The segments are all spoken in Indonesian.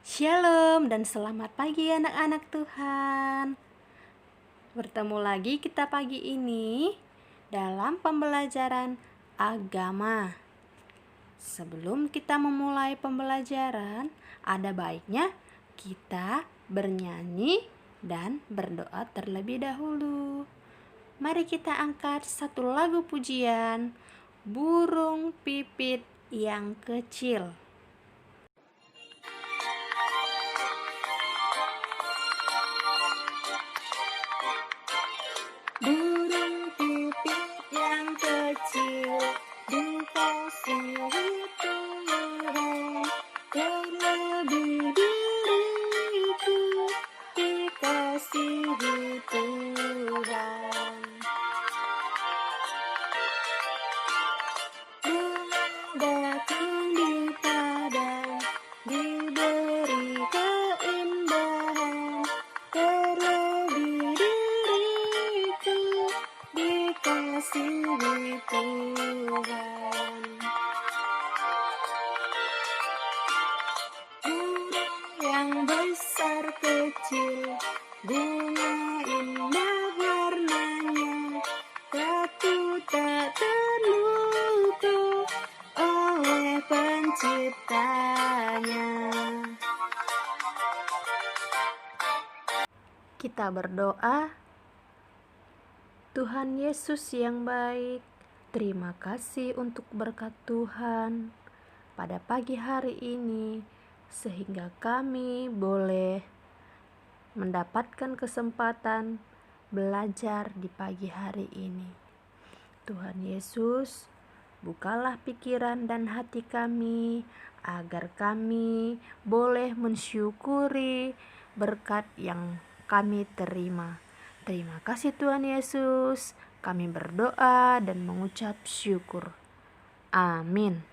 Shalom dan selamat pagi anak-anak Tuhan. Bertemu lagi kita pagi ini dalam pembelajaran agama. Sebelum kita memulai pembelajaran, ada baiknya kita bernyanyi dan berdoa terlebih dahulu. Mari kita angkat satu lagu pujian, Burung Pipit yang Kecil. Burung pipit yang kecil dikasihi Tuhan, terlebih diriku dikasihi Tuhan. Bunga datang di padang, diberi keindahan, terlebih diriku dikasihi Tuhan. Burung yang besar kecil, bunga indah warnanya, tapi tak terluka oleh penciptanya. Kita berdoa. Tuhan Yesus yang baik, terima kasih untuk berkat Tuhan pada pagi hari ini, sehingga kami boleh mendapatkan kesempatan belajar di pagi hari ini. Tuhan Yesus, bukalah pikiran dan hati kami, agar kami boleh mensyukuri berkat yang kami terima. Terima kasih Tuhan Yesus, kami berdoa dan mengucap syukur. Amin.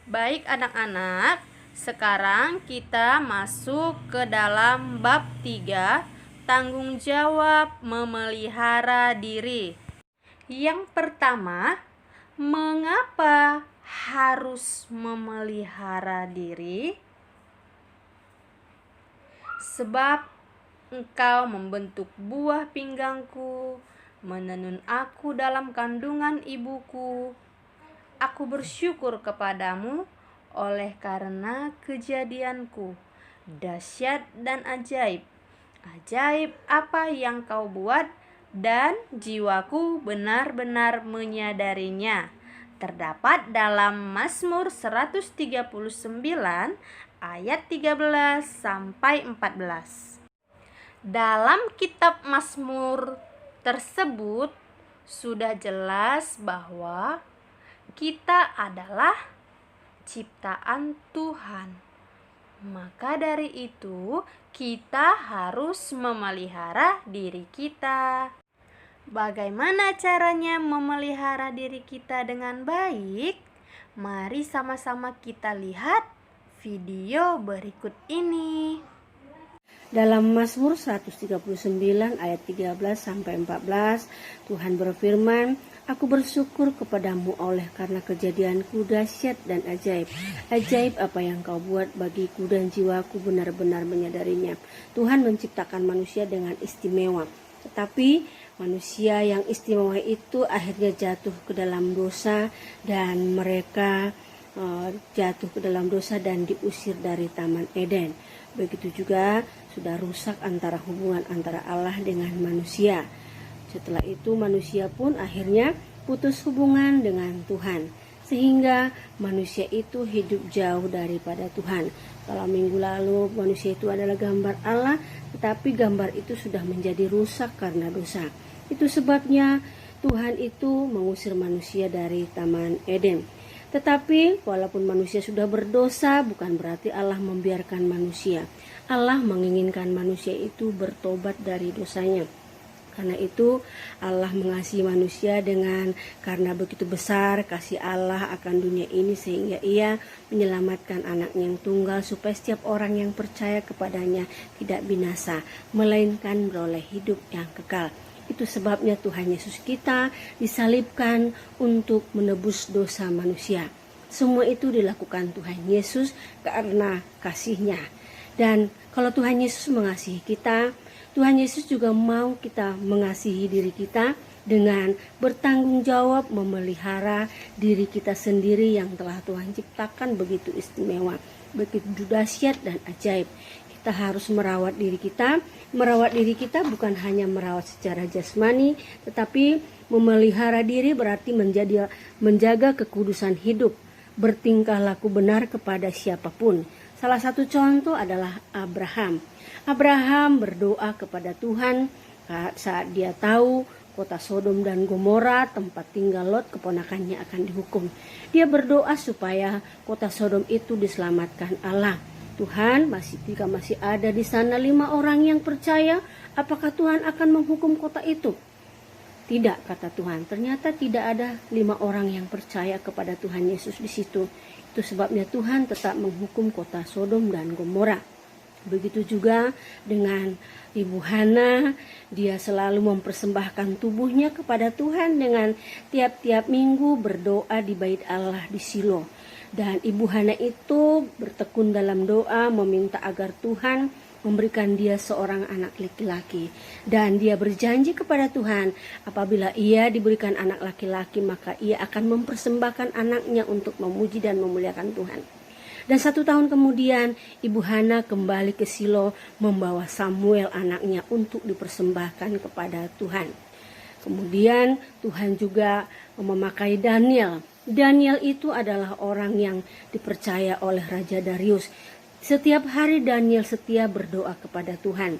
Baik anak-anak, sekarang kita masuk ke dalam bab 3, tanggung jawab memelihara diri. Yang pertama, mengapa harus memelihara diri? Sebab Engkau membentuk buah pinggangku, menenun aku dalam kandungan ibuku. Aku bersyukur kepadamu oleh karena kejadianku, dahsyat dan ajaib. Ajaib apa yang kau buat, dan jiwaku benar-benar menyadarinya. Terdapat dalam Mazmur 139 ayat 13 sampai 14. Dalam kitab Mazmur tersebut sudah jelas bahwa kita adalah ciptaan Tuhan. Maka dari itu kita harus memelihara diri kita. Bagaimana caranya memelihara diri kita dengan baik? Mari sama-sama kita lihat video berikut ini. Dalam Mazmur 139 ayat 13 sampai 14, Tuhan berfirman, "Aku bersyukur kepadamu oleh karena kejadianku dahsyat dan ajaib. Ajaib apa yang kau buat bagiku, dan jiwaku benar-benar menyadarinya." Tuhan menciptakan manusia dengan istimewa, tetapi manusia yang istimewa itu akhirnya jatuh ke dalam dosa, dan mereka jatuh ke dalam dosa dan diusir dari Taman Eden. Begitu juga sudah rusak antara hubungan antara Allah dengan manusia. Setelah itu manusia pun akhirnya putus hubungan dengan Tuhan, sehingga manusia itu hidup jauh daripada Tuhan. Kalau minggu lalu manusia itu adalah gambar Allah, tetapi gambar itu sudah menjadi rusak karena dosa. Itu sebabnya Tuhan itu mengusir manusia dari Taman Eden. Tetapi walaupun manusia sudah berdosa, bukan berarti Allah membiarkan manusia. Allah menginginkan manusia itu bertobat dari dosanya. Karena itu Allah mengasihi manusia karena begitu besar kasih Allah akan dunia ini, sehingga Ia menyelamatkan anaknya yang tunggal, supaya setiap orang yang percaya kepadanya tidak binasa, melainkan beroleh hidup yang kekal. Itu sebabnya Tuhan Yesus kita disalibkan untuk menebus dosa manusia. Semua itu dilakukan Tuhan Yesus karena kasih-Nya. Dan kalau Tuhan Yesus mengasihi kita, Tuhan Yesus juga mau kita mengasihi diri kita dengan bertanggung jawab memelihara diri kita sendiri yang telah Tuhan ciptakan begitu istimewa, begitu dahsyat dan ajaib. Kita harus merawat diri kita. Merawat diri kita bukan hanya merawat secara jasmani, tetapi memelihara diri berarti menjaga kekudusan hidup, bertingkah laku benar kepada siapapun. Salah satu contoh adalah Abraham. Abraham berdoa kepada Tuhan saat dia tahu kota Sodom dan Gomora, tempat tinggal Lot keponakannya, akan dihukum. Dia berdoa supaya kota Sodom itu diselamatkan Allah. Tuhan, jika masih ada di sana 5 orang yang percaya, apakah Tuhan akan menghukum kota itu? Tidak, kata Tuhan. Ternyata tidak ada 5 orang yang percaya kepada Tuhan Yesus di situ. Itu sebabnya Tuhan tetap menghukum kota Sodom dan Gomora. Begitu juga dengan Ibu Hana, dia selalu mempersembahkan tubuhnya kepada Tuhan dengan tiap-tiap minggu berdoa di bait Allah di Shilo. Dan Ibu Hana itu bertekun dalam doa meminta agar Tuhan memberikan dia seorang anak laki-laki. Dan dia berjanji kepada Tuhan, apabila ia diberikan anak laki-laki, maka ia akan mempersembahkan anaknya untuk memuji dan memuliakan Tuhan. Dan 1 tahun kemudian, Ibu Hana kembali ke Shilo membawa Samuel anaknya untuk dipersembahkan kepada Tuhan. Kemudian Tuhan juga memakai Daniel. Daniel itu adalah orang yang dipercaya oleh Raja Darius. Setiap hari Daniel setia berdoa kepada Tuhan,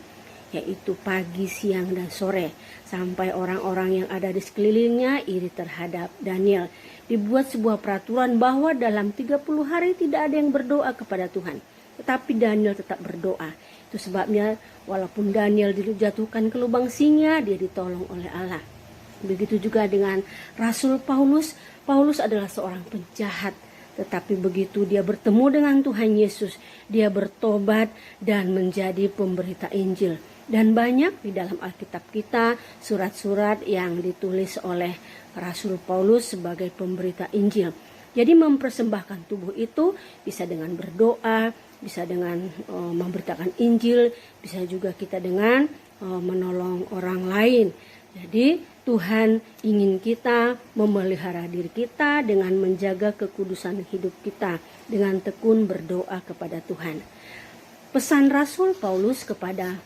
yaitu pagi, siang, dan sore, sampai orang-orang yang ada di sekelilingnya iri terhadap Daniel. Dibuat sebuah peraturan bahwa dalam 30 hari tidak ada yang berdoa kepada Tuhan, tetapi Daniel tetap berdoa. Itu sebabnya walaupun Daniel dijatuhkan ke lubang singa, dia ditolong oleh Allah. Begitu juga dengan Rasul Paulus. Paulus adalah seorang penjahat, tetapi begitu dia bertemu dengan Tuhan Yesus, dia bertobat dan menjadi pemberita Injil. Dan banyak di dalam Alkitab kita surat-surat yang ditulis oleh Rasul Paulus sebagai pemberita Injil. Jadi mempersembahkan tubuh itu bisa dengan berdoa, bisa dengan memberitakan Injil, bisa juga kita dengan menolong orang lain. Jadi Tuhan ingin kita memelihara diri kita dengan menjaga kekudusan hidup kita, dengan tekun berdoa kepada Tuhan. Pesan Rasul Paulus kepada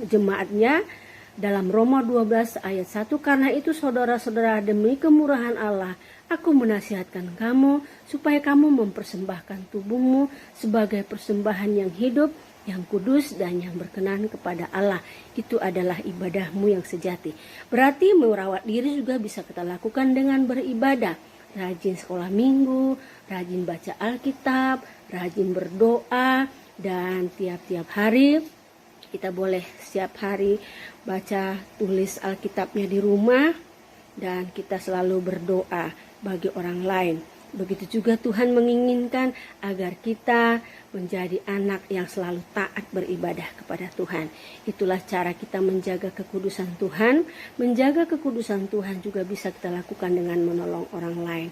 jemaatnya dalam Roma 12 ayat 1, karena itu saudara-saudara, demi kemurahan Allah, aku menasihatkan kamu supaya kamu mempersembahkan tubuhmu sebagai persembahan yang hidup, yang kudus, dan yang berkenan kepada Allah. Itu adalah ibadahmu yang sejati. Berarti merawat diri juga bisa kita lakukan dengan beribadah. Rajin sekolah minggu, rajin baca Alkitab, rajin berdoa, dan tiap-tiap hari kita boleh setiap hari baca, tulis Alkitabnya di rumah, dan kita selalu berdoa bagi orang lain. Begitu juga Tuhan menginginkan agar kita menjadi anak yang selalu taat beribadah kepada Tuhan. Itulah cara kita menjaga kekudusan Tuhan. Menjaga kekudusan Tuhan juga bisa kita lakukan dengan menolong orang lain.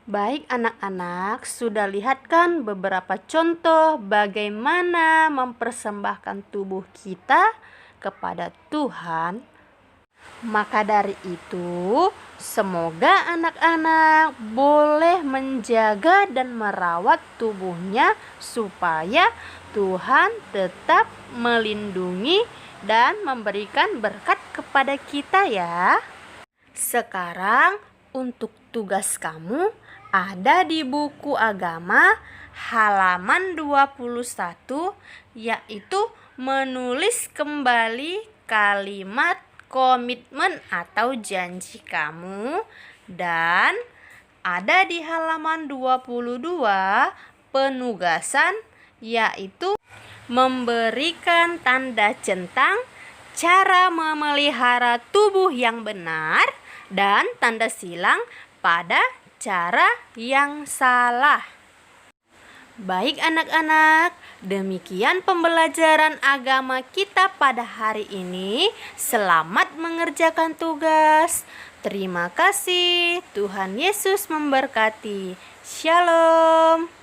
Baik anak-anak, sudah lihat kan beberapa contoh bagaimana mempersembahkan tubuh kita kepada Tuhan? Maka dari itu, semoga anak-anak boleh menjaga dan merawat tubuhnya supaya Tuhan tetap melindungi dan memberikan berkat kepada kita ya. Sekarang untuk tugas kamu ada di buku agama halaman 21, yaitu menulis kembali kalimat komitmen atau janji kamu, dan ada di halaman 22 penugasan, yaitu memberikan tanda centang cara memelihara tubuh yang benar dan tanda silang pada cara yang salah. Baik anak-anak, demikian pembelajaran agama kita pada hari ini. Selamat mengerjakan tugas. Terima kasih. Tuhan Yesus memberkati. Shalom.